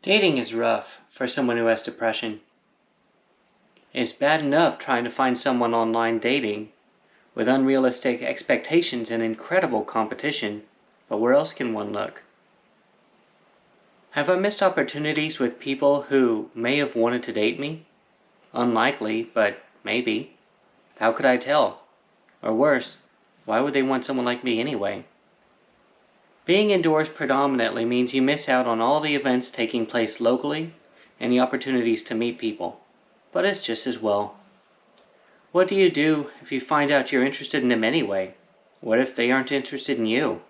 Dating is rough for someone who has depression. It's bad enough trying to find someone online dating with unrealistic expectations and incredible competition, but where else can one look? Have I missed opportunities with people who may have wanted to date me? Unlikely, but maybe. How could I tell? Or worse, why would they want someone like me anyway? Being indoors predominantly means you miss out on all the events taking place locally and the opportunities to meet people, but it's just as well. What do you do if you find out you're interested in them anyway? What if they aren't interested in you?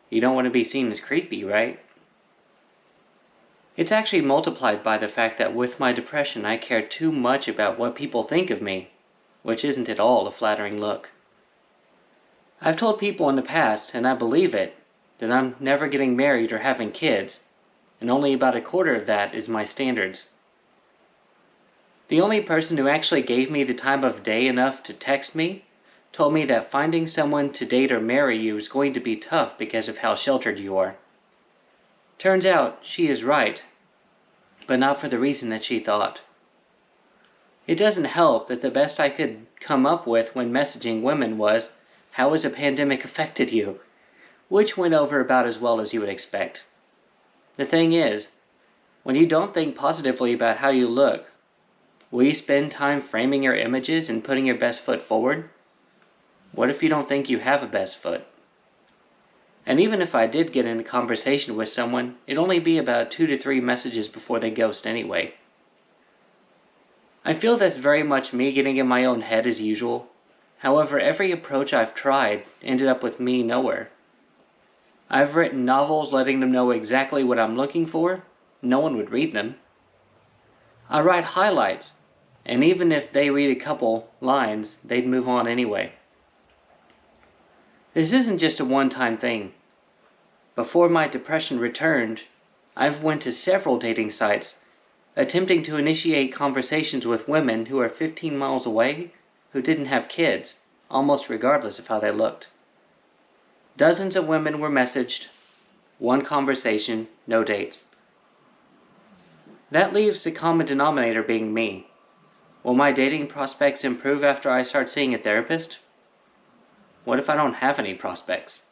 You don't want to be seen as creepy, right? It's actually multiplied by the fact that with my depression I care too much about what people think of me, which isn't at all a flattering look. I've told people in the past, and I believe it, that I'm never getting married or having kids, and only about a quarter of that is my standards. The only person who actually gave me the time of day enough to text me told me that finding someone to date or marry you is going to be tough because of how sheltered you are. Turns out she is right, but not for the reason that she thought. It doesn't help that the best I could come up with when messaging women was, "How has a pandemic affected you?" which went over about as well as you would expect. The thing is, when you don't think positively about how you look, will you spend time framing your images and putting your best foot forward? What if you don't think you have a best foot? And even if I did get in a conversation with someone, it'd only be about 2 to 3 messages before they ghost anyway. I feel that's very much me getting in my own head as usual. However, every approach I've tried ended up with me nowhere. I've written novels letting them know exactly what I'm looking for. No one would read them. I write highlights, and even if they read a couple lines, they'd move on anyway. This isn't just a one-time thing. Before my depression returned, I've went to several dating sites, attempting to initiate conversations with women who are 15 miles away who didn't have kids, almost regardless of how they looked. Dozens of women were messaged, one conversation, no dates. That leaves the common denominator being me. Will my dating prospects improve after I start seeing a therapist? What if I don't have any prospects?